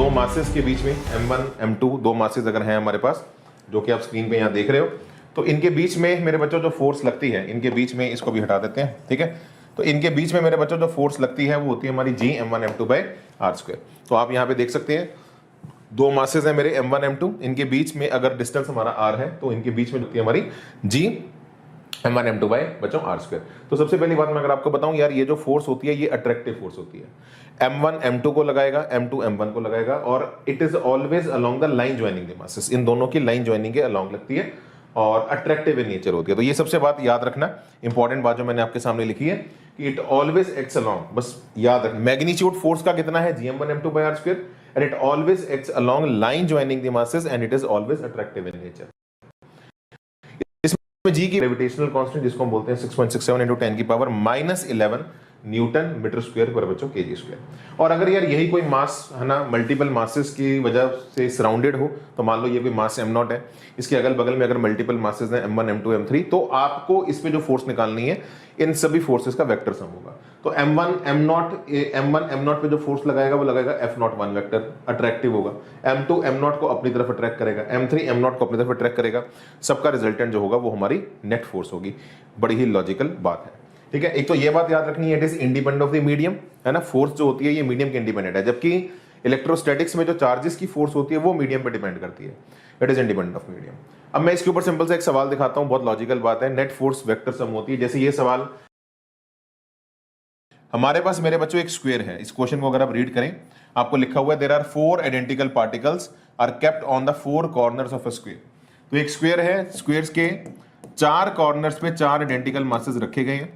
दो मासेस के बीच में M1 M2 दो मासेस अगर हैं हमारे पास, जो कि आप स्क्रीन पे यहाँ देख रहे हो, तो इनके बीच में मेरे बच्चों जो फोर्स लगती है, इनके बीच में, इसको भी हटा देते हैं, ठीक है। तो इनके बीच में मेरे बच्चों जो फोर्स लगती है वो होती है हमारी G M1 M2 by R²। तो आप यहाँ पे देख सकते हैं दो मासेस हैं मेरे M1 M2, इनके बीच में अगर डिस्टेंस हमारा R है तो इनके बीच में होती है हमारी G M1 M2 बाई बच्चों R²। तो सबसे पहली बात मैं अगर आपको बताऊं यार, ये जो फोर्स होती है ये अट्रैक्टिव फोर्स होती है। M1 M2 को लगाएगा, M2 M1 को लगाएगा, और it is always along the line joining the masses. इन दोनों की लाइन ज्वाइनिंग के अलोंग लगती है और अट्रैक्टिव इन नेचर होती है। तो ये सबसे बात याद रखना, इंपॉर्टेंट बात जो मैंने आपके सामने लिखी है कि इट ऑलवेज एक्ट्स अलोंग, बस याद रखना मैग्नीट्यूड फोर्स का कितना है G M1 M2 by R² and it always acts along line joining the masses and it is always attractive in nature. G की ग्रेविटेशनल कांस्टेंट जिसको हम बोलते हैं 6.67 into 10 की पावर -11 न्यूटन मीटर स्क्वायर पर बच्चों केजी स्क्वायर। और अगर यार यही कोई मास है ना मल्टीपल मासेस की वजह से सराउंडेड हो, तो मान लो ये कोई मास m0 है, इसके अगल बगल में अगर मल्टीपल मासेस हैं M1 M2 M3, तो आपको इस पे जो फोर्स निकालनी है इन सभी फोर्सेस का वेक्टर सम होगा। तो M1 M0 पे जो फोर्स लगाएगा वो लगाएगा F01 वेक्टर, अट्रैक्टिव होगा। M2 M0 को अपनी तरफ अट्रैक्ट करेगा, M3 M0 को अपनी तरफ अट्रैक्ट करेगा। सबका रिजल्टेंट जो होगा वो हमारी नेट फोर्स होगी। बड़ी ही लॉजिकल बात है, ठीक है। एक तो ये बात याद रखनी है, it is independent of the medium, है ना। फोर्स जो होती है ये मीडियम के इंडिपेंडेंट है, जबकि इलेक्ट्रोस्टैटिक्स में जो चार्जेस की फोर्स होती है वो मीडियम पे डिपेंड करती है। It is independent of medium. अब मैं इसके ऊपर सिंपल सा एक सवाल दिखाता हूं, बहुत लॉजिकल बात है। नेट फोर्स वेक्टर सम होती है, जैसे ये सवाल हमारे पास मेरे बच्चों एक स्क्वायर है। इस क्वेश्चन को अगर आप रीड करें, आपको लिखा हुआ है there are 4 identical particles are kept on the 4 corners of a square. तो एक स्क्वायर है, स्क्वायर्स के 4 कॉर्नर्स पे 4 आइडेंटिकल मासेस रखे गए हैं।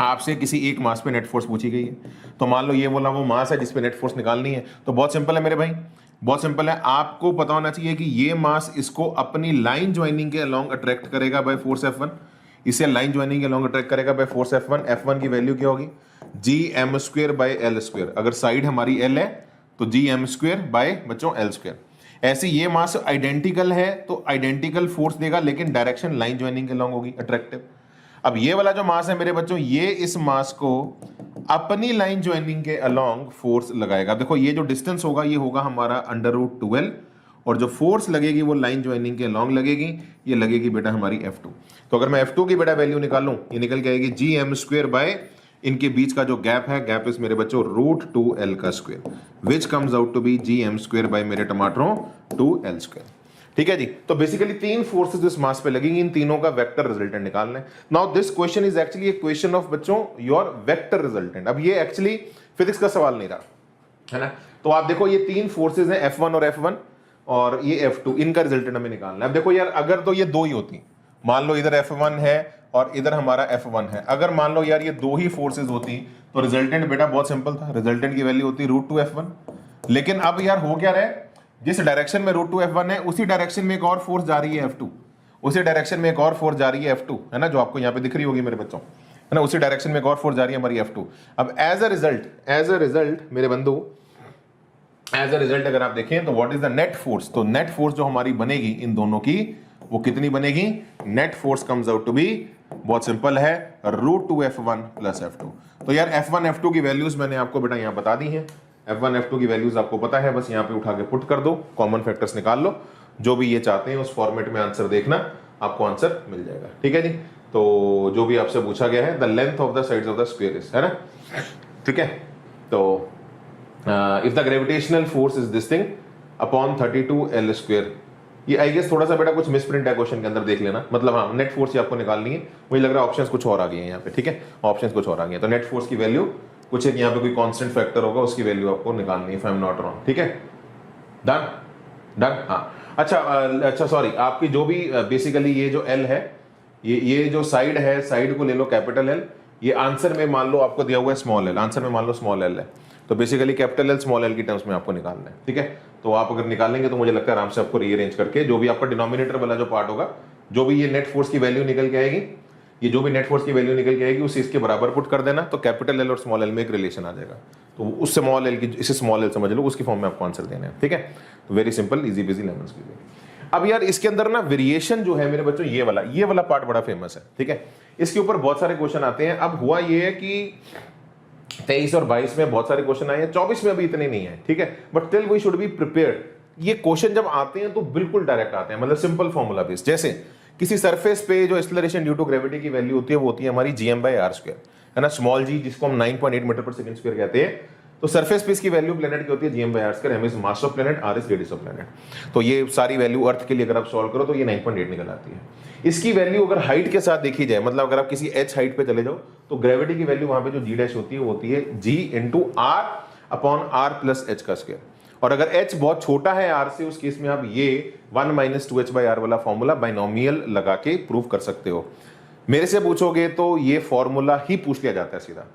आपसे किसी एक मास पे नेट फोर्स पूछी गई है, तो मान लो ये बोला वो मास है जिस पे नेट फोर्स निकालनी है। तो बहुत सिंपल है मेरे भाई, बहुत सिंपल है। आपको पता होना चाहिए कि ये मास इसको अपनी लाइन ज्वाइनिंग के अलोंग अट्रैक्ट करेगा बाय फोर्स F1, इसे लाइन ज्वाइनिंग के अलोंग अट्रैक्ट करेगा बाय फोर्स F1। F1 की वैल्यू क्या होगी? Gm² bye L²। अगर साइड हमारी L है तो Gm² बाय बच्चों L²। ऐसे ये मास आइडेंटिकल है तो आइडेंटिकल फोर्स देगा, लेकिन डायरेक्शन लाइन ज्वाइनिंग के अलोंग होगी, अट्रैक्टिव। अब ये वाला जो मास है मेरे बच्चों, ये इस मास को अपनी लाइन ज्वाइनिंग के अलोंग फोर्स लगाएगा। देखो ये जो डिस्टेंस होगा ये होगा हमारा √12, और जो फोर्स लगेगी वो लाइन ज्वाइनिंग के अलोंग लगेगी, ये लगेगी बेटा हमारी F2। तो अगर मैं F2 की बेटा वैल्यू निकालूं, ये निकल के आएगी Gm² बाय इनके बीच का जो गैप है, गैप इस मेरे बच्चों √2L का square, which comes out to be Gm² by मेरे टमाटरों 2L²। ठीक है जी। तो बेसिकली 3 फोर्सेस इस मास पे लगेंगी, इन तीनों का वेक्टर रिजल्टेंट निकालना है। Now this question is actually A question of बच्चों योर वेक्टर रिजल्टेंट। अब ये एक्चुअली फिजिक्स का सवाल नहीं रहा, है ना। तो आप देखो ये 3 फोर्सेस हैं F1 और F1 और ये F2, इनका रिजल्टेंट हमें निकालना है। अब देखो यार, अगर तो ये दो ही होती, मान लो इधर F1 है और इधर हमारा F1 है, अगर मान लो यार ये दो ही फोर्सेस होती तो रिजल्टेंट बेटा बहुत सिंपल था, रिजल्टेंट की वैल्यू होती √2F1। लेकिन अब यार हो क्या रहा है, जिस डायरेक्शन में √2F1 है उसी डायरेक्शन में एक और फोर्स जा रही है F2, उसी डायरेक्शन में एक और फोर्स जा रही है F2, है ना, जो आपको यहाँ पे दिख रही होगी मेरे बच्चों, है ना। उसी डायरेक्शन में एक और फोर्स जा रही है हमारी F2। अब एज अ रिजल्ट मेरे बंधु, एज अ रिजल्ट अगर आप देखें तो what is the net force, तो नेट फोर्स जो हमारी बनेगी इन दोनों की वो कितनी बनेगी? Net force comes out to be, बहुत सिंपल है, √2F1 + F2। तो यार F1 F2 की वैल्यूज मैंने आपको बेटा यहाँ बता दी है। F1 F2 की वैल्यूज आपको पता है, बस यहाँ पे उठा के पुट कर दो, कॉमन फैक्टर्स निकाल लो, जो भी ये चाहते हैं उस फॉर्मेट में आंसर देखना, आपको आंसर मिल जाएगा। ठीक है जी। तो जो भी आपसे पूछा गया है, the length of the sides of the square is, है ना, ठीक है। तो if the gravitational force is this thing upon 32L², ये आई गेस थोड़ा सा बेटा कुछ मिसप्रिंट है क्वेश्चन के अंदर, देख लेना। मतलब हाँ, नेट फोर्स आपको निकालनी है, मुझे लग रहा है ऑप्शंस कुछ और आ गए हैं यहाँ पे, ठीक है, ऑप्शंस कुछ और आ गए हैं। तो नेट फोर्स की वैल्यू कुछ एक यहाँ पे कोई कांस्टेंट फैक्टर होगा, उसकी वैल्यू आपको निकालनी है, if I am not wrong, ठीक है। डन डन, हाँ। अच्छा सॉरी, आपकी जो भी बेसिकली ये जो L है, ये जो साइड है, साइड को ले लो कैपिटल L। ये आंसर में मान लो आपको दिया हुआ है स्मॉल l, आंसर में मान लो स्मॉल l है, तो basically capital L small l की टर्म्स में आपको निकालना है, ठीक है। तो आप अगर निकालेंगे तो मुझे लगता है आराम से आपको रीअरेंज करके जो भी आपका डिनोमिनेटर वाला जो पार्ट होगा, जो भी ये नेट फोर्स की वैल्यू निकल के आएगी, ये जो भी नेट फोर्स की वैल्यू निकल के आएगी उसे इसके बराबर पुट कर देना, तो कैपिटल L और स्मॉल l में एक रिलेशन आ जाएगा। तो उस स्मॉल l की, इसे स्मॉल l समझ लो, उसकी फॉर्म में आपको आंसर देना है, ठीक है। तो very simple, easy busy lemon squeeze. अब यार इसके अंदर ना वेरिएशन जो है मेरे बच्चों, ये वाला पार्ट बड़ा फेमस है, ठीक है। इसके ऊपर बहुत सारे क्वेश्चन आते हैं। अब हुआ ये है कि 23 और 22 में बहुत सारे क्वेश्चन आए हैं, 24 में अभी इतने नहीं है, ठीक है, but still we should be prepared. ये क्वेश्चन जब आते हैं तो बिल्कुल डायरेक्ट आते हैं, मतलब सिंपल फॉर्मूला बेस्ड। जैसे किसी सरफेस पे जो एक्सेलरेशन ड्यू टू ग्रेविटी की वैल्यू होती है वो होती है हमारी gm/r², है ना, स्मॉल जी, जिसको हम 9.8 मीटर पर सेकंड स्क्वायर कहते हैं। तो सरफेस पे इसकी वैल्यू प्लेनेट की होती है gm/r², m is mass of planet, r is radius of planet. तो ये सारी वैल्यू अर्थ के लिए अगर आप सॉल्व करो तो ये 9.8 निकल आती है। इसकी वैल्यू अगर हाइट के साथ देखी जाए, मतलब अगर आप किसी h हाइट पे चले जाओ तो ग्रेविटी की वैल्यू वहां पे जो g डैश होती है वो होती है g into r upon r plus h का स्क्वायर। और अगर h बहुत छोटा है r से, उस केस में आप ये 1 - 2h/r वाला फॉर्मूला बाइनोमियल लगा के प्रूव कर सकते हो। मेरे से पूछोगे तो ये फॉर्मूला ही पूछ लिया जाता है सीधा,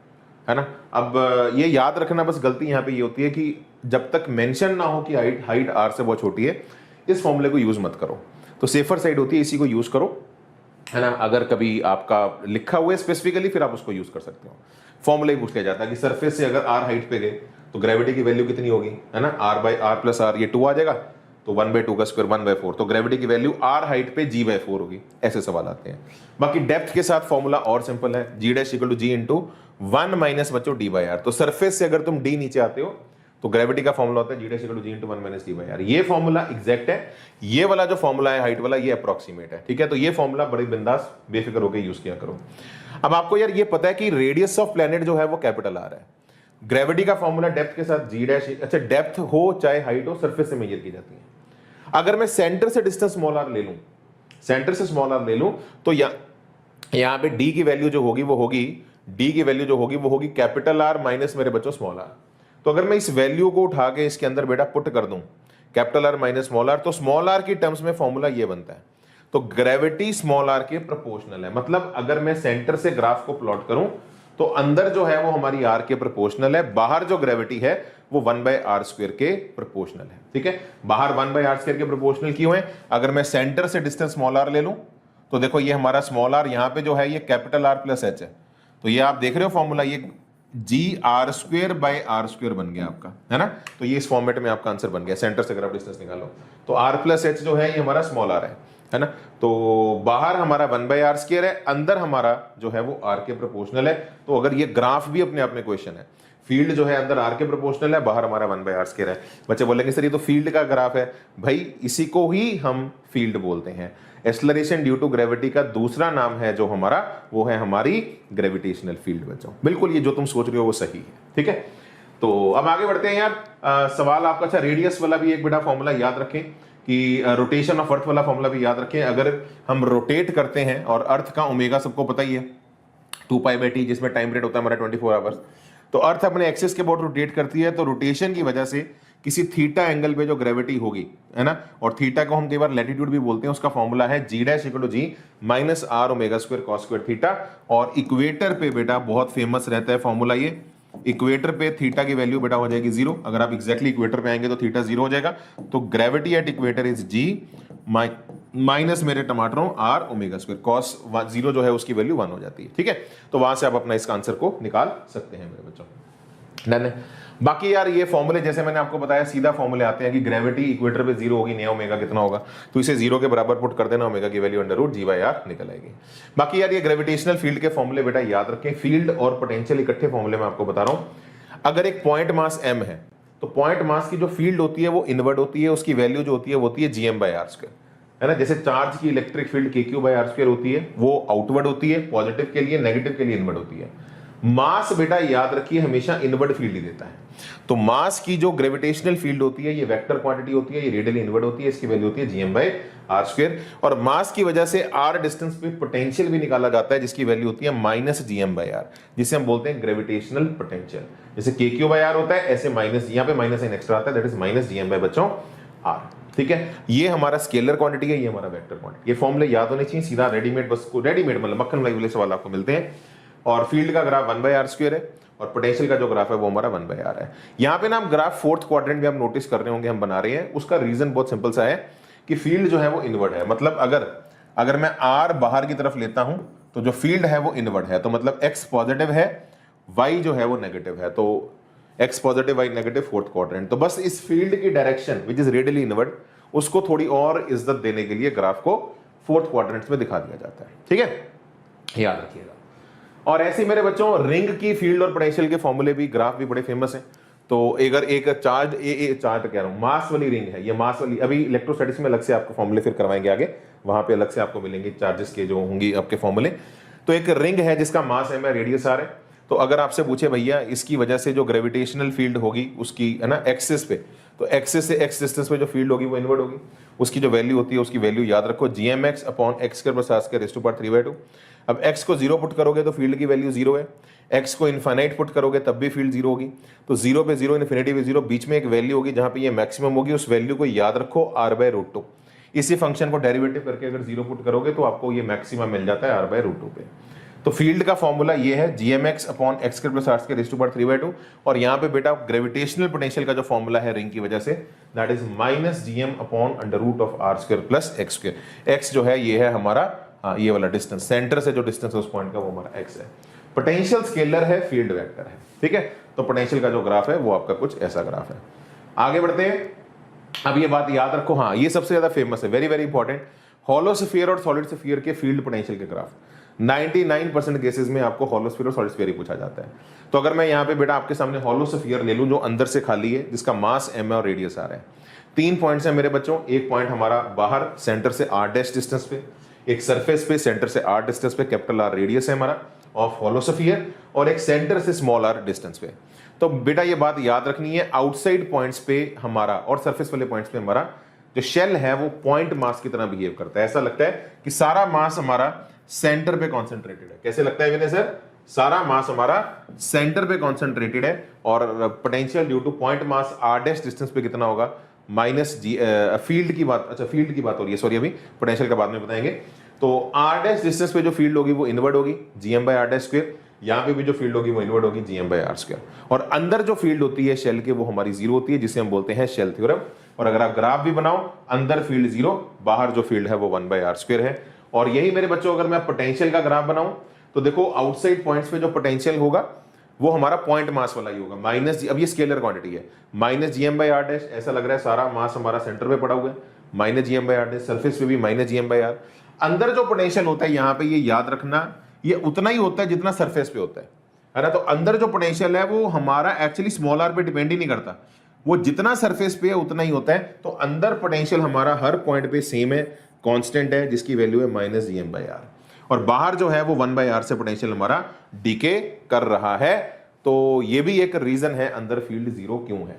है ना। अब ये याद रखना, बस गलती यहाँ पे ये होती है कि जब तक मेंशन ना हो कि हाइट r से बहुत छोटी है, इस फॉर्मूले को यूज मत करो। तो सेफर साइड होती है इसी को यूज करो, है ना। अगर कभी आपका लिखा हुआ है स्पेसिफिकली, फिर आप उसको यूज कर सकते हो। फॉर्मूला ही पूछ लिया जाता है कि सरफेस से अगर r हाइट पे गए तो ग्रेविटी की वैल्यू कितनी होगी, है ना, r/r प्लस r, ये 2 आ जाएगा, तो 1/2 का स्क्वायर 1/4, तो ग्रेविटी की वैल्यू r हाइट पे g/4 होगी। ऐसे सवाल आते हैं। बाकी डेप्थ के साथ फॉर्मूला और सिंपल है, g dash equal to g into 1 minus बच्चों d/r। तो सरफेस से अगर तुम d नीचे आते हो तो ग्रेविटी का फॉर्मूला होता है g dash equal to g into 1 minus d/r। ये फॉर्मूला एग्जैक्ट है, ये वाला जो फॉर्मूला है हाइट वाला, ये अप्रोक्सीमेट है, ठीक है। तो ये फॉर्मूला बड़े बिंदास बेफिक्र होकर यूज किया करो। अब आपको यार ये पता है कि रेडियस ऑफ प्लेनेट जो है वो कैपिटल R है। ग्रेविटी का फॉर्मूला डेप्थ के साथ g डैश, अच्छा डेप्थ हो चाहे हाइट हो, सरफेस से मेजर की जाती है। अगर मैं सेंटर से डिस्टेंस स्मॉल r ले लूं, सेंटर से स्मॉल r ले लूं, तो यहां पे d की वैल्यू जो होगी वो होगी, d की वैल्यू जो होगी वो होगी कैपिटल R माइनस मेरे बच्चों स्मॉल r। तो अगर मैं इस वैल्यू को उठा के इसके अंदर बेटा पुट कर दूं, capital R minus small r, तो स्मॉल r की टर्म्स में फॉर्मूला ये बनता है। तो ग्रेविटी स्मॉल r के प्रोपोर्शनल है, मतलब अगर मैं सेंटर से ग्राफ को प्लॉट करूं तो अंदर जो है वो हमारी r के प्रोपोर्शनल है, बाहर जो ग्रेविटी है वो 1/r² के प्रोपोर्शनल है, ठीक है। बाहर 1/r² के प्रोपोर्शनल क्यों है? अगर मैं सेंटर से डिस्टेंस स्मॉल r ले लूं तो देखो ये हमारा स्मॉल r यहां पे जो है ये कैपिटल R प्लस h है। तो ये आप देख रहे हो फॉर्मूला, ये gr²/r² बन गया आपका, है ना। तो ये इस फॉर्मेट में आपका आंसर बन गया, सेंटर से अगर आप डिस्टेंस निकालो तो r प्लस h जो है ये हमारा स्मॉल r है ना। तो बाहर हमारा 1/r² है, अंदर हमारा जो है वो r के प्रोपोर्शनल है। तो अगर ये ग्राफ भी अपने आप में क्वेश्चन है, फील्ड जो है अंदर r के प्रोपोर्शनल है, बाहर हमारा 1/r² है। बच्चे बोलेंगे सर ये तो फील्ड का ग्राफ है, भाई इसी को ही हम फील्ड बोलते हैं। एक्सेलरेशन ड्यू टू ग्रेविटी का दूसरा नाम है जो हमारा, वो है हमारी ग्रेविटेशनल फील्ड बच्चों। बिल्कुल ये जो तुम सोच रहे हो वो सही है, ठीक है। तो अब आगे बढ़ते हैं यार। सवाल आपका, अच्छा रेडियस वाला भी एक बड़ा फॉर्मूला याद रखें कि रोटेशन ऑफ अर्थ वाला फॉर्मूला भी याद रखें। अगर हम रोटेट करते हैं, और अर्थ का ओमेगा सबको पता ही है 2π/t, जिसमें टाइम पीरियड होता है हमारा 24 आवर्स, तो अर्थ अपने एक्सिस के बहुत रोटेट करती है। तो रोटेशन की वजह से किसी थीटा एंगल पे जो ग्रेविटी होगी, है ना, और थीटा को हम कई बार लैटिट्यूड भी बोलते हैं, उसका फॉर्मूला है g dash equal to g minus r ω² cos square theta. और इक्वेटर पे बेटा बहुत फेमस रहता है फॉर्मूला ये, इक्वेटर पे थीटा की वैल्यू बेटा हो जाएगी 0। अगर आप एग्जैक्टली इक्वेटर पे आएंगे तो थीटा 0 हो जाएगा। तो gravity at equator is g minus मेरे टमाटरों r ω² cos 0 जो है उसकी वैल्यू 1 हो जाती है, ठीक है। तो वहां से आप अपना इसका आंसर को निकाल सकते हैं मेरे बच्चों, डन है। बाकी यार ये फॉर्मूले जैसे मैंने आपको बताया सीधा फॉर्मूले आते हैं कि ग्रेविटी इक्वेटर पे 0 होगी, नया ओमेगा कितना होगा, तो इसे 0 के बराबर पुट कर देना, ओमेगा की वैल्यू √g/r निकल आएगी। बाकी यार ये ग्रेविटेशनल फील्ड के फॉर्मूले बेटा याद रखें, फील्ड और पोटेंशियल इकट्ठे फॉर्मूले में आपको बता रहा हूं। अगर एक पॉइंट मास m है तो पॉइंट मास की जो फील्ड होती है वो इनवर्ड होती है, उसकी वैल्यू जो होती है gm/r², है ना। जैसे चार्ज की इलेक्ट्रिक फील्ड kq/r² होती है, वो आउटवर्ड होती है पॉजिटिव के लिए, नेगेटिव के लिए इनवर्ड होती है। मास बेटा याद रखिए हमेशा इनवर्ड फील्ड ही देता है। तो मास की जो ग्रेविटेशनल फील्ड होती है ये वेक्टर क्वांटिटी होती है, ये रेडियली इनवर्ड होती है, इसकी वैल्यू होती है gm/r²। और मास की वजह से r डिस्टेंस पे पोटेंशियल भी निकाला जाता है, जिसकी वैल्यू होती है -gm/r, जिसे हम बोलते हैं ग्रेविटेशनल पोटेंशियल। जैसे kq/r होता है, ऐसे माइनस, यहाँ पे माइनस साइन एक्स्ट्रा आता है, दैट इज -gm बच्चों r, ठीक है। ये हमारा स्केलर क्वांटिटी है, ये हमारा वेक्टर क्वांटिटी। ये फॉर्मूले याद होने चाहिए, सीधा रेडीमेड, बस रेडीमेड मतलब मक्खन मलाई वाले सवाल आपको मिलते हैं। और फील्ड का ग्राफ 1/r² है, और पोटेंशियल का जो ग्राफ है वो हमारा 1/r है। यहां पे ना हम ग्राफ फोर्थ क्वाड्रेंट में हम नोटिस कर रहे होंगे हम बना रहे हैं, उसका रीजन बहुत सिंपल सा है कि फील्ड जो है वो इनवर्ड है। मतलब अगर मैं r बाहर की तरफ लेता हूं तो जो फील्ड है वो इनवर्ड है, तो मतलब x पॉजिटिव है, y जो है वो नेगेटिव है। तो x positive y negative fourth quadrant. तो बस इस फील्ड की direction which is radially inward, उसको थोड़ी और इज्जत देने के लिए ग्राफ को फोर्थ क्वाड्रेंट में दिखा दिया जाता है, ठीक है, याद रखिएगा। और ऐसे ही मेरे बच्चों रिंग की फील्ड और पोटेंशियल के फॉर्मूले भी, ग्राफ भी बड़े फेमस हैं। तो अगर एक चार्ज चार्ज कह रहा हूं, मास वाली रिंग है, ये मास वाली, अभी इलेक्ट्रोस्टैटिक्स में अलग से आपको फॉर्मूले फिर करवाएंगे आगे, वहां पे अलग से आपको मिलेंगे चार्जेस के जो होंगी आपके फॉर्मूले। तो एक रिंग है जिसका मास m है, रेडियस r है। तो अगर आपसे पूछे भैया इसकी वजह से जो ग्रेविटेशनल फील्ड होगी उसकी, है ना, एक्सिस पे, तो एक्सिस से एक्स डिस्टेंस पे जो फील्ड होगी वो इनवर्ड होगी। उसकी जो वैल्यू होती है उसकी वैल्यू याद रखो, gmx upon x square plus r square raise to power 3/2। अब x को 0 पुट करोगे तो फील्ड की वैल्यू 0 है, x को इनफाइनाइट पुट करोगे तब भी फील्ड 0 होगी। तो 0 पे 0, इन्फिनिटी पे 0, बीच में एक वैल्यू होगी जहां पे ये मैक्सिमम होगी, उस वैल्यू को याद रखो r/√2। इसी फंक्शन को डेरिवेटिव करके अगर 0 पुट करोगे तो आपको ये मैक्सिमम मिल जाता है r/√2 पे। तो फील्ड का फॉर्मूला ये है gmx upon x square plus r square raise to power 3/2। और यहाँ पे बेटा ग्रेविटेशनल पोटेंशियल का जो फॉर्मूला है रिंग की वजह से, that is -gm upon √r² plus x²। x जो है ये है हमारा, हाँ, ये वाला डिस्टेंस, सेंटर से जो डिस्टेंस है उस पॉइंट का वो हमारा x है। पोटेंशियल स्केलर है, फील्ड वेक्टर है, ठीक है। तो पोटेंशियल का जो ग्राफ है वो आपका कुछ ऐसा ग्राफ है। आगे बढ़ते हैं। अब ये बात याद रखो, हाँ, ये सबसे ज्यादा फेमस है, very very important, hollow sphere और सॉलिड स्फीयर के फील्ड पोटेंशियल के ग्राफ। 99% केसेस में आपको हॉलो स्फीयर और सॉलिड स्फीयर ही पूछा जाता है। तो अगर मैं यहाँ पे बेटा आपके सामने हॉलो स्फीयर ले लूं जो अंदर से खाली है, जिसका मास m है और रेडियस r है। 3 पॉइंट्स हैं मेरे बच्चों, एक पॉइंट हमारा बाहर सेंटर से r डैश डिस्टेंस पे, एक सरफेस पे सेंटर से r डिस्टेंस पे, कैपिटल R रेडियस है हमारा ऑफ हॉलो स्फीयर, और एक सेंटर से स्मॉल r डिस्टेंस पे। तो बेटा ये बात याद रखनी है, आउटसाइड पॉइंट्स पे हमारा और सरफेस वाले पॉइंट्स पे हमारा जो शेल है वो पॉइंट मास की तरह बिहेव करता है। ऐसा लगता है कि सारा मास हमारा सेंटर पे कॉन्सेंट्रेटेड है। कैसे लगता है विनय सर? सारा मास हमारा सेंटर पे कॉन्सेंट्रेटेड है, और potential due two point mass r dash distance पे कितना होगा, -g। फील्ड की बात, अच्छा फील्ड की बात हो रही है, सॉरी, अभी पोटेंशियल का बाद में बताएंगे। तो r डैश डिस्टेंस पे जो फील्ड होगी वो इनवर्ड होगी, gm/r²। यहाँ पे भी जो फील्ड होगी वो इनवर्ड होगी, gm/r²। और अंदर जो फील्ड होती है शेल के वो हमारी 0 होती है, जिसे हम बोलते हैं शेल थ्योरम। और अगर आप ग्राफ भी बनाओ, अंदर फील्ड 0, बाहर जो फील्ड है वो 1/r² है। और यही मेरे बच्चों अगर मैं पोटेंशियल का ग्राफ बनाऊं तो देखो आउटसाइड पॉइंट्स पे जो पोटेंशियल होगा वो हमारा पॉइंट मास वाला ही होगा, अब ये स्केलर क्वांटिटी है, -gm/r'। ऐसा लग रहा है सारा मास हमारा सेंटर पे पड़ा हुआ है, -gm/r'। सरफेस पे भी -gm/r। अंदर जो पोटेंशियल होता है यहाँ पे, ये याद रखना, ये उतना ही होता है जितना सरफेस पे होता है ना। तो अंदर जो पोटेंशियल है वो हमारा एक्चुअली स्मॉल r पे डिपेंड ही नहीं करता, वो जितना सरफेस पे है उतना ही होता है। तो अंदर पोटेंशियल हमारा हर पॉइंट पे सेम है, कांस्टेंट है, जिसकी वैल्यू है -gm/r। और बाहर जो है वो 1/r से पोटेंशियल हमारा डीके कर रहा है। तो ये भी एक रीजन है अंदर फील्ड 0 क्यों है,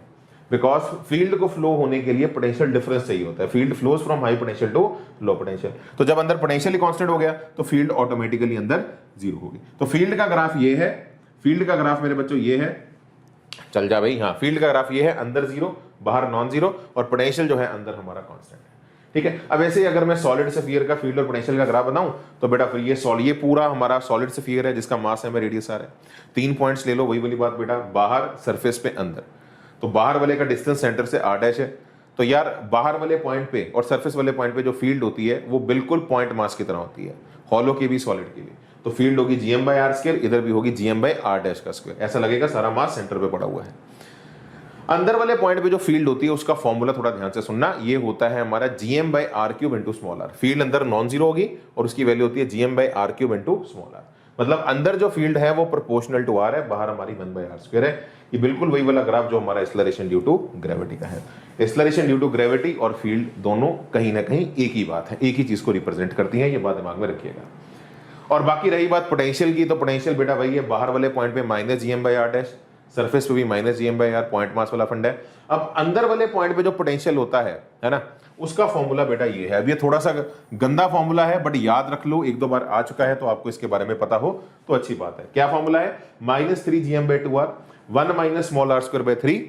बिकॉज फील्ड को फ्लो होने के लिए पोटेंशियल डिफरेंस चाहिए होता है। Field flows from high potential to low potential. तो जब अंदर पोटेंशियल ही कांस्टेंट हो गया तो फील्ड ऑटोमेटिकली अंदर 0 होगी। तो फील्ड का ग्राफ ये है, फील्ड का ग्राफ मेरे बच्चों ये है, चल जा भाई, हाँ, फील्ड का ग्राफ ये है, अंदर 0 बाहर नॉन 0, और पोटेंशियल जो है अंदर हमारा कांस्टेंट है, ठीक है। अब ऐसे ही अगर मैं सॉलिड स्फीयर का फील्ड और पोटेंशियल का ग्राफ बनाऊं तो बेटा फिर ये पूरा हमारा सॉलिड स्फीयर है जिसका मास है, रेडियस r है। 3 पॉइंट्स ले लो, वही वाली बात बेटा, बाहर, सरफेस पे, अंदर। तो बाहर वाले का डिस्टेंस सेंटर से r डैश है। तो यार बाहर वाले पॉइंट पे और सरफेस वाले पॉइंट पे जो फील्ड होती है वो बिल्कुल पॉइंट मास की तरह होती है, हॉलो की भी सॉलिड की भी। तो फील्ड होगी gm/r², इधर भी होगी gm/r'²। ऐसा लगेगा सारा मास सेंटर पे पड़ा हुआ है। अंदर वाले पॉइंट पे जो फील्ड होती है उसका फॉर्मूला थोड़ा ध्यान से सुनना, ये होता है हमारा gm/r³ into small r। Field अंदर नॉन 0 होगी और उसकी वैल्यू होती है gm/r³ इंटू स्मॉल r। मतलब अंदर जो फील्ड है वो प्रोपोर्शनल टू r है, बाहर हमारी 1/r² है। ये बिल्कुल वही वाला ग्राफ जो हमारा एक्सेलरेशन ड्यू टू ग्रेविटी का है। एक्सेलरेशन ड्यू टू ग्रेविटी और फील्ड दोनों कहीं ना कहीं एक ही बात है, एक ही चीज को रिप्रेजेंट करती है, ये बात दिमाग में रखिएगा। और बाकी रही बात पोटेंशियल की, तो पोटेंशियल बेटा वही है, बाहर वाले पॉइंट पे -gm/r', सरफेस पे भी -gm/r, पॉइंट मास वाला फंड है। अब अंदर वाले पॉइंट पे जो पोटेंशियल होता है ना, उसका फॉर्मूला बेटा ये है। अब ये थोड़ा सा गंदा फॉर्मूला है, बट याद रख लो, 1-2 बार आ चुका है तो आपको इसके बारे में पता हो तो अच्छी बात है। क्या फॉर्मूला है? -3gm/2r, 1 - small r²/3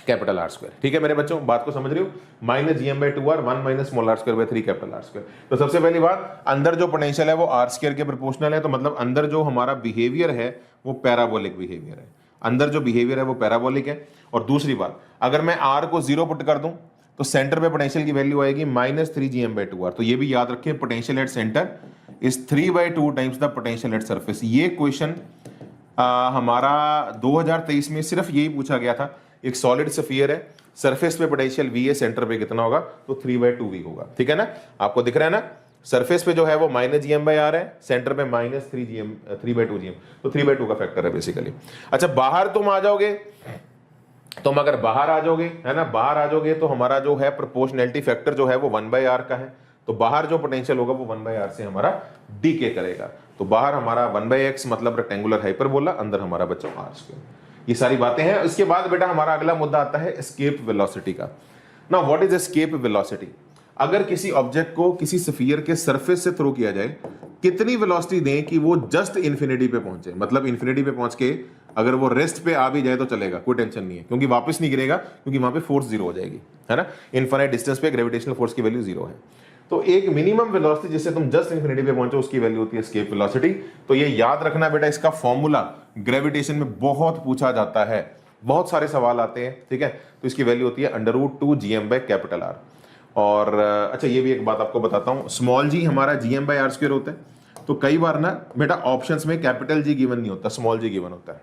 capital R²। ठीक है मेरे बच्चों, बात को समझ रहे हो? -gm/2r, 1 - small r²/3 capital R²। तो सबसे पहली बात, अंदर जो पोटेंशियल है वो r² के प्रोपोर्शनल है, तो मतलब अंदर जो हमारा बिहेवियर है वो पैराबोलिक बिहेवियर है। अंदर जो बिहेवियर है वो पैराबोलिक है। और दूसरी बात, अगर मैं r को 0 पुट कर दूं तो सेंटर पे पोटेंशियल की वैल्यू आएगी -3gm/2r। तो ये भी याद रखें, potential at centre is 3/2 times the potential at surface. ये क्वेश्चन हमारा 2023 में सिर्फ यही पूछा गया था। एक सॉलिड स्फीयर है, सरफेस पे पोटेंशियल v है, सेंटर पे कितना होगा? तो 3/2v होगा। ठीक है ना, आपको दिख रहा है ना? सरफेस पे जो है वो -gm/r है, सेंटर पे -3/2 gm, तो 3/2 का फैक्टर है बेसिकली। अच्छा बाहर तुम आ जाओगे, तुम अगर बाहर आ जाओगे, है ना, बाहर आ जाओगे तो हमारा जो है प्रोपोर्शनैलिटी फैक्टर जो है वो 1/r का है, तो बाहर जो पोटेंशियल होगा वो 1/r से हमारा डीके करेगा, तो बाहर हमारा 1/x मतलब रेक्टेंगुलर हाइपरबोला, अंदर हमारा बच्चों r²। ये सारी बातें हैं। इसके बाद बेटा हमारा अगला मुद्दा आता है एस्केप वेलोसिटी का। Now what is escape velocity? अगर किसी ऑब्जेक्ट को किसी स्फीयर के सरफेस से थ्रो किया जाए, कितनी वेलोसिटी दें कि वो जस्ट इंफिनिटी पे पहुंचे, मतलब इंफिनिटी पे पहुंच के अगर वो रेस्ट पे आ भी जाए तो चलेगा, कोई टेंशन नहीं है, क्योंकि वापस नहीं गिरेगा, क्योंकि वहां पे फोर्स जीरो हो जाएगी, है ना, इनफाइनाइट डिस्टेंस पे ग्रेविटेशनल फोर्स की वैल्यू जीरो है। तो एक मिनिमम वेलोसिटी जिससे तुम जस्ट इंफिनिटी पे पहुंचो उसकी वैल्यू होती है एस्केप वेलोसिटी। तो ये याद रखना बेटा, इसका फॉर्मूला ग्रेविटेशन में बहुत पूछा जाता है, बहुत सारे सवाल आते हैं, ठीक है। तो इसकी वैल्यू होती है √2 gm/R। और अच्छा ये भी एक बात आपको बताता हूं, स्मॉल जी हमारा gm/r² होता है, तो कई बार ना बेटा ऑप्शंस में कैपिटल जी गिवन नहीं होता, स्मॉल जी गिवन होता है।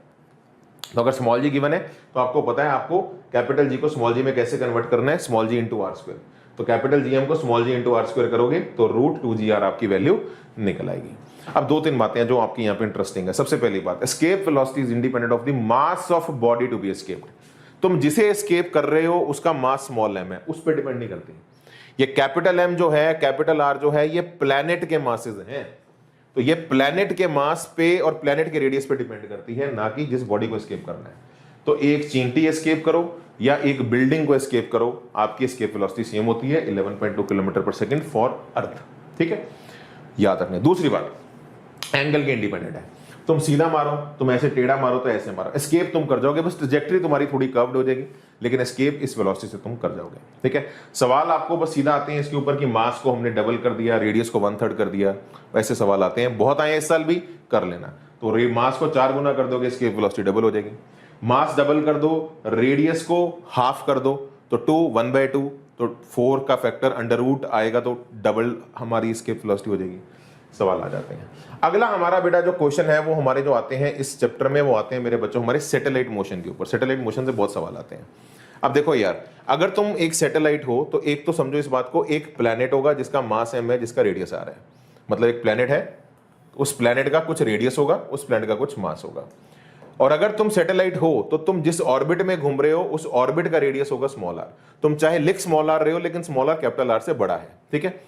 तो अगर स्मॉल जी गिवन है तो आपको पता है आपको कैपिटल जी को स्मॉल जी में कैसे कन्वर्ट करना है, स्मॉल जी इंटू r²। तो कैपिटल जीएम को स्मॉल जी इंटू r² करोगे तो √2gr आपकी वैल्यू निकल आएगी। अब दो तीन बातें हैं जो आपकी यहाँ पे इंटरेस्टिंग है। सबसे पहली बात, escape velocity is independent of the mass of body to be escaped. तुम जिसे एस्केप कर रहे हो उसका मास स्मॉल m है, उस पर डिपेंड नहीं करती। ये कैपिटल M जो है, कैपिटल R जो है, ये प्लैनेट के मासेस हैं, तो ये प्लैनेट के मास पे और प्लैनेट के रेडियस पे डिपेंड करती है, ना कि जिस बॉडी को एस्केप करना है। तो एक चींटी एस्केप करो या एक बिल्डिंग को एस्केप करो, आपकी एस्केप वेलोसिटी सेम होती है 11.2 km/s फॉर अर्थ, ठीक है, याद रखना। दूसरी बात, एंगल के इंडिपेंडेंट है, तुम सीधा मारो, तुम ऐसे टेढ़ा मारो तो ऐसे मारो, एस्केप तुम कर जाओगे, बस ट्रैजेक्टरी तुम्हारी थोड़ी कर्व्ड हो जाएगी, लेकिन एस्केप इस वेलोसिटी से तुम कर जाओगे, ठीक है। सवाल आपको बस सीधा आते हैं इसके ऊपर कि मास को हमने डबल कर दिया, रेडियस को 1/3 कर दिया, वैसे सवाल आते हैं, बहुत आए इस साल भी, कर लेना। तो मास को 4 गुना कर दोगे, एस्केप वेलोसिटी डबल हो जाएगी। मास डबल कर दो, रेडियस को हाफ कर दो, तो 1/2, तो 4 का फैक्टर √, आएगा तो डबल हमारी एस्केप वेलोसिटी हो जाएगी। सवाल आ जाते हैं। अगला हमारा बेटा जो क्वेश्चन है वो हमारे जो आते हैं इस चैप्टर में, वो आते हैं मेरे बच्चों हमारे सैटेलाइट मोशन के ऊपर। सैटेलाइट मोशन से बहुत सवाल आते हैं। अब देखो यार, अगर तुम एक सैटेलाइट हो तो एक तो समझो इस बात को, एक प्लैनेट होगा जिसका मास m है, जिसका रेडियस r है, मतलब एक प्लैनेट है, उस प्लैनेट का कुछ रेडियस होगा, उस प्लैनेट का कुछ मास होगा। और अगर तुम सैटेलाइट हो तो तुम जिस ऑर्बिट में घूम रहे हो उस ऑर्बिट का रेडियस होगा स्मॉल r। तुम चाहे लिख स्मॉल r रहे हो, लेकिन स्मॉल r कैपिटल R से बड़ा है, ठीक है।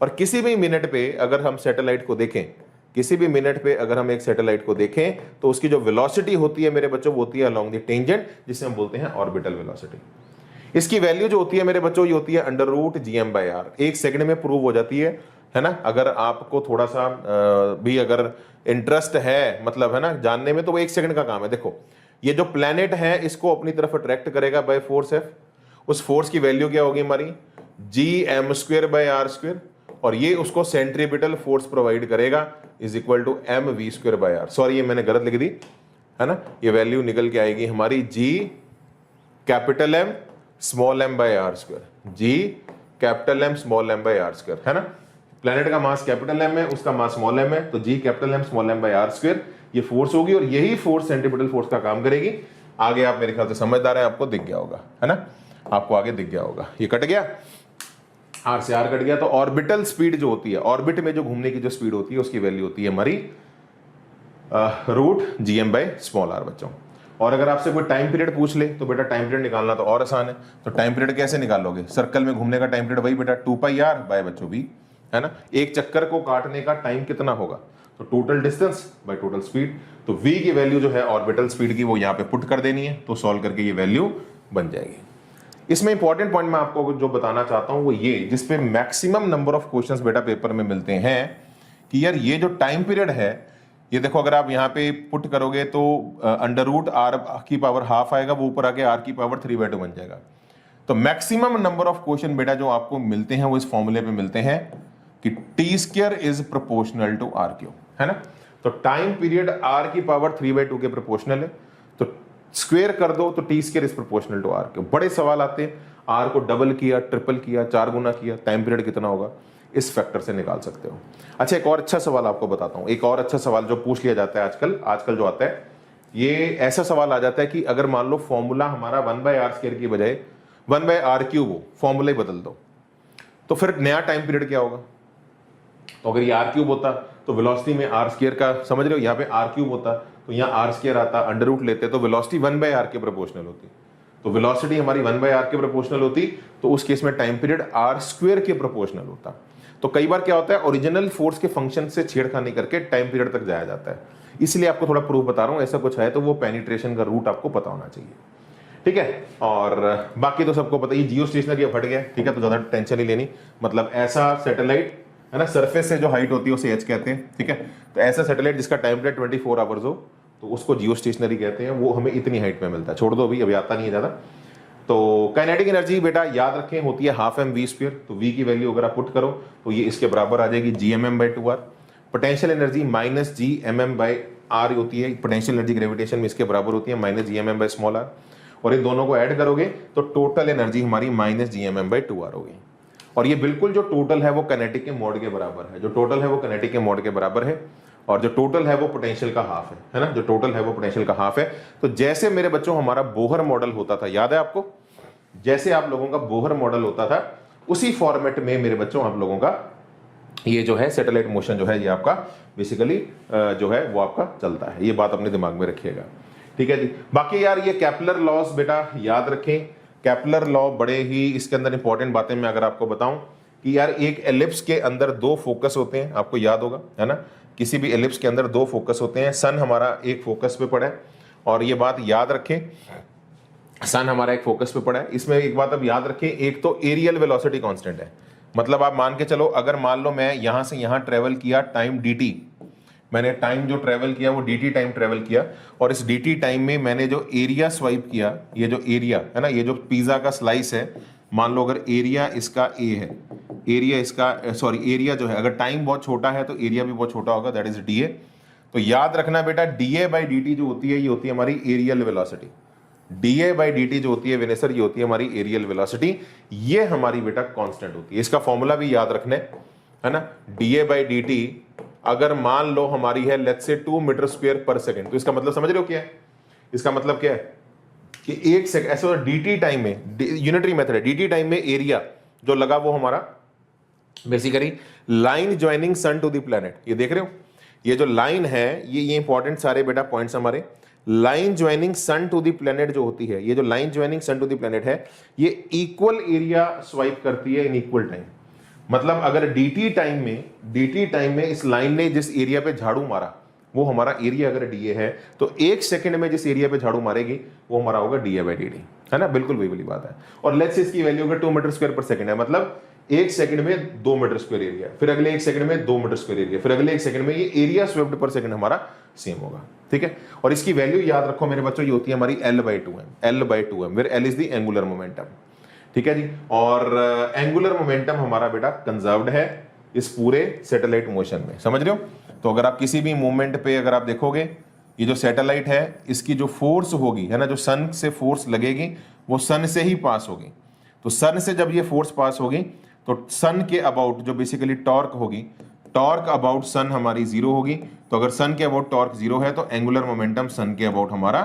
और किसी भी मिनट पे अगर हम सैटेलाइट को देखें, किसी भी मिनट पे अगर हम एक सैटेलाइट को देखें तो उसकी जो वेलोसिटी होती है मेरे बच्चों, वो होती है अलोंग द टेंजेंट, जिसे हम बोलते हैं ऑर्बिटल वेलोसिटी। इसकी वैल्यू जो होती है मेरे बच्चों, ये होती है √gm/r। एक सेकंड में प्रूव हो जाती है ना। अगर आपको थोड़ा सा भी अगर इंटरेस्ट है, मतलब है ना जानने में, तो वो 1 सेकंड का काम है। देखो ये जो प्लैनेट है इसको अपनी तरफ अट्रैक्ट करेगा बाय फोर्स F, उस फोर्स की वैल्यू क्या होगी हमारी gm²/r², और ये उसको सेंट्रीपिटल फोर्स प्रोवाइड करेगा is equal to mv²/r। Sorry ये मैंने गलत लिख दी, है ना, ये वैल्यू निकल के आएगी हमारी G capital M small m/r², G capital M small m/r², है ना। प्लैनेट का मास कैपिटल M है, उसका मास स्मॉल m है, तो G capital M small m/r² ये फोर्स होगी, और यही फोर्स सेंट्रीपिटल फोर्स का काम करेगी। आगे आप मेरे ख्याल से समझदार है, आपको दिख गया होगा, है ना, आपको आगे दिख गया होगा। ये कट गया, R से R कट गया। तो ऑर्बिटल स्पीड जो होती है, ऑर्बिट में जो घूमने की जो स्पीड होती है, उसकी वैल्यू होती है हमारी √gm/r बच्चों। और अगर आपसे कोई टाइम पीरियड पूछ ले तो बेटा टाइम पीरियड निकालना तो और आसान है। तो टाइम पीरियड कैसे निकालोगे, सर्कल में घूमने का टाइम पीरियड वही बेटा 2πr बाय बच्चों v, है ना। एक चक्कर को काटने का टाइम कितना होगा, तो total distance by total speed. तो v की वैल्यू जो है ऑर्बिटल स्पीड की, वो यहाँ पे पुट कर देनी है, तो सॉल्व करके ये वैल्यू बन जाएगी। इसमें इंपॉर्टेंट पॉइंट मैं आपको जो बताना चाहता हूं वो ये, जिसपे मैक्सिमम नंबर ऑफ क्वेश्चंस बेटा पेपर में मिलते हैं, कि यार ये जो टाइम पीरियड है, ये देखो अगर आप यहाँ पे पुट करोगे तो √r⁻½ आएगा, वो ऊपर आके r⁻³ बन जाएगा। तो मैक्सिमम नंबर ऑफ क्वेश्चन बेटा जो आपको मिलते हैं वो इस फॉर्मूले पे मिलते हैं कि t² is proportional to r³, है ना। तो टाइम पीरियड r⁻³ के प्रोपोर्शनल है, तो स्क्वायर कर दो तो t² is proportional to r³। बड़े सवाल आते हैं, r को डबल किया, ट्रिपल किया, 4 गुना किया, टाइम पीरियड कितना होगा, इस फैक्टर से निकाल सकते हो। अच्छा एक और अच्छा सवाल आपको बताता हूं, एक और अच्छा सवाल जो पूछ लिया जाता है आजकल जो आता है, ये ऐसा सवाल आ जाता है कि अगर मान लो फॉर्मूला हमारा 1/r² की बजाय 1/r³ हो, फॉर्मूला ही बदल दो, तो फिर नया टाइम पीरियड क्या होगा। तो अगर ये आर क्यूब होता तो वेलोसिटी में आर स्क्वायर का, समझ रहे हो, यहाँ पे आर क्यूब होता तो यहाँ आर स्क्वायर आता, अंडर रूट लेते तो वेलोसिटी 1/r के प्रोपोर्शनल होती। तो वेलोसिटी हमारी 1/r के प्रोपोर्शनल होती, तो उस केस में टाइम पीरियड आर स्क्वायर के प्रोपोर्शनल होता। तो कई बार क्या होता है, ओरिजिनल फोर्स के फंक्शन से छेड़खानी करके टाइम पीरियड तक जाया जाता है, इसलिए आपको थोड़ा प्रूफ बता रहा हूं। ऐसा कुछ है तो वो पेनिट्रेशन का रूट आपको पता होना चाहिए, ठीक है। और बाकी तो सबको पता, ये जियो स्टेशनरी फट गया, ठीक है, तो ज्यादा टेंशन नहीं लेनी। मतलब ऐसा सैटेलाइट है ना, सरफेस से जो हाइट होती है उसे एच कहते हैं, ठीक है। तो ऐसा सैटेलाइट जिसका टाइम पीरियड 24 आवर्स हो तो उसको जियो स्टेशनरी कहते हैं। वो हमें इतनी हाइट में मिलता है, छोड़ दो अभी आता नहीं है ज्यादा। तो काइनेटिक एनर्जी बेटा याद रखें होती है हाफ एम वी स्क्वायर। तो वी की वैल्यू अगर आप पुट करो तो ये इसके बराबर आ जाएगी GMM/2r। पोटेंशियल एनर्जी -GMM/r होती है, पोटेंशियल एनर्जी ग्रेविटेशन में इसके बराबर होती है -GMM/r। और इन दोनों को ऐड करोगे तो टोटल एनर्जी हमारी -GMM/2r होगी। और ये बिल्कुल जो टोटल है वो काइनेटिक के मोड के बराबर है, जो टोटल है वो काइनेटिक के मोड के बराबर है, और जो टोटल है वो पोटेंशियल का हाफ है ना, जो टोटल है वो पोटेंशियल का हाफ है। तो जैसे मेरे बच्चों हमारा बोहर मॉडल होता था, याद है आपको, जैसे आप लोगों का बोहर मॉडल होता था उसी फॉर्मेट में मेरे बच्चों आप लोगों का ये जो है सैटेलाइट मोशन जो है ये आपका बेसिकली जो है वो आपका चलता है। ये बात अपने दिमाग में रखिएगा, ठीक है जी। बाकी यार ये केपलर लॉस बेटा याद रखें। केपलर लॉ बड़े ही इसके अंदर इंपॉर्टेंट बातें मैं अगर आपको बताऊं कि यार एक एलिप्स के अंदर 2 फोकस होते हैं, आपको याद होगा है ना, किसी भी एलिप्स के अंदर 2 फोकस होते हैं। सन हमारा एक फोकस पे पड़ा है, और ये बात याद रखें, सन हमारा एक फोकस पे पड़ा है। इसमें एक बात अब याद रखें, एक तो एरियल वेलोसिटी कांस्टेंट है। मतलब आप मान के चलो, अगर मान लो मैं यहां से यहां ट्रेवल किया टाइम dt, मैंने टाइम जो ट्रेवल किया वो dt टाइम ट्रेवल किया, और इस dt टाइम में मैंने जो एरिया स्वाइप किया, ये जो एरिया है ना, ये जो पिज्जा का स्लाइस है, मान लो अगर एरिया इसका a है, एरिया इसका सॉरी एरिया जो है, अगर टाइम बहुत छोटा है तो एरिया भी बहुत छोटा होगा, दैट इज dA। तो याद रखना बेटा dA/dt जो होती है ये होती है हमारी एरियल वेलोसिटी। dA/dt जो होती है विनेसर, ये होती है हमारी एरियल वेलोसिटी, ये हमारी बेटा कांस्टेंट होती है। इसका फॉर्मूला भी याद रखना है ना, dA/dt अगर मान लो हमारी है लेट्स से 2 मीटर स्क्वायर पर सेकंड, तो इसका मतलब समझ रहे हो क्या है, इसका मतलब क्या है कि 1 सेकंड ऐसे dt टाइम में, यूनिटरी मेथड है, dt टाइम में एरिया जो लगा वो हमारा basically line joining sun to the planet. ये देख रहे हो, ये जो लाइन है ये इंपॉर्टेंट सारे बेटा पॉइंट्स हमारे। Line joining sun to the planet जो होती है, ये जो line joining sun to the planet है, ये इक्वल एरिया स्वाइप करती है इन इक्वल टाइम। मतलब अगर dt टाइम में इस लाइन ने जिस एरिया पे झाड़ू मारा वो हमारा एरिया अगर dA है, तो 1 सेकंड में जिस एरिया पे झाड़ू मारेगी वो हमारा होगा dA/dt, है ना, बिल्कुल वही वाली बात है। और लेट्स से इसकी वैल्यू अगर 2 मीटर स्क्वायर पर सेकंड है, मतलब 1 सेकंड में 2 मीटर स्क्वायर एरिया, फिर अगले 1 सेकंड में 2 मीटर स्क्वायर एरिया, फिर अगले 1 सेकंड में ये एरिया स्वेप्ट पर सेकंड हमारा सेम होगा, ठीक है। और इसकी वैल्यू याद रखो मेरे बच्चों, ये होती है हमारी L/2m, where L is the angular momentum, ठीक है जी। और एंगुलर मोमेंटम हमारा बेटा कंजर्व्ड है इस पूरे सैटेलाइट मोशन में, समझ रहे हो। तो अगर आप किसी भी मूवमेंट पे अगर आप देखोगे, ये जो सैटेलाइट है इसकी जो फोर्स होगी है ना, जो सन से फोर्स लगेगी वो सन से ही पास होगी। तो सन से जब ये फोर्स पास होगी तो सन के अबाउट जो बेसिकली टॉर्क होगी, टॉर्क अबाउट सन हमारी 0 होगी। तो अगर सन के अबाउट टॉर्क 0 है तो एंगुलर मोमेंटम सन के अबाउट हमारा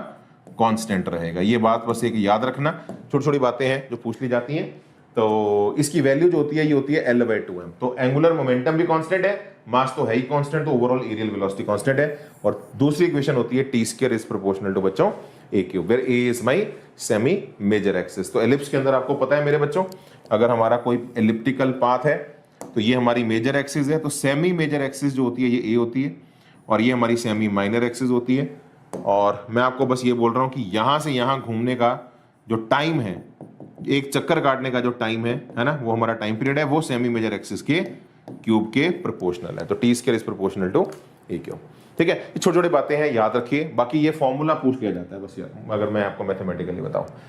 कांस्टेंट रहेगा। ये बात बस एक याद रखना, छोटी छोटी बातें हैं जो पूछ ली जाती हैं। तो इसकी वैल्यू जो होती है ये होती है L/2m। तो एंगुलर मोमेंटम भी कांस्टेंट है, मास तो है ही कांस्टेंट, तो ओवरऑल एरियल वेलोसिटी कांस्टेंट है। और दूसरी इक्वेशन होती है t² इज प्रोपोर्शनल टू बच्चों a³ where a is my semi major axis. तो एलिप्स के अंदर आपको पता है मेरे बच्चों, अगर हमारा कोई एलिप्टिकल पाथ है तो ये हमारी मेजर एक्सिस है, तो सेमी मेजर एक्सिस जो होती है ये a होती है, और ये हमारी सेमी माइनर एक्सिस होती है। और मैं आपको बस ये बोल रहा हूं कि यहां से यहां घूमने का जो टाइम है, एक चक्कर काटने का जो टाइम है ना, वो हमारा टाइम पीरियड है, वो सेमी मेजर एक्सिस के क्यूब के प्रोपोर्शनल है। तो t² is proportional to a³, ठीक है। ये छोटी छोटी बातें हैं, याद रखिए। बाकी ये फॉर्मूला पूछ लिया जाता है बस यार, अगर मैं आपको मैथमेटिकली बताऊं।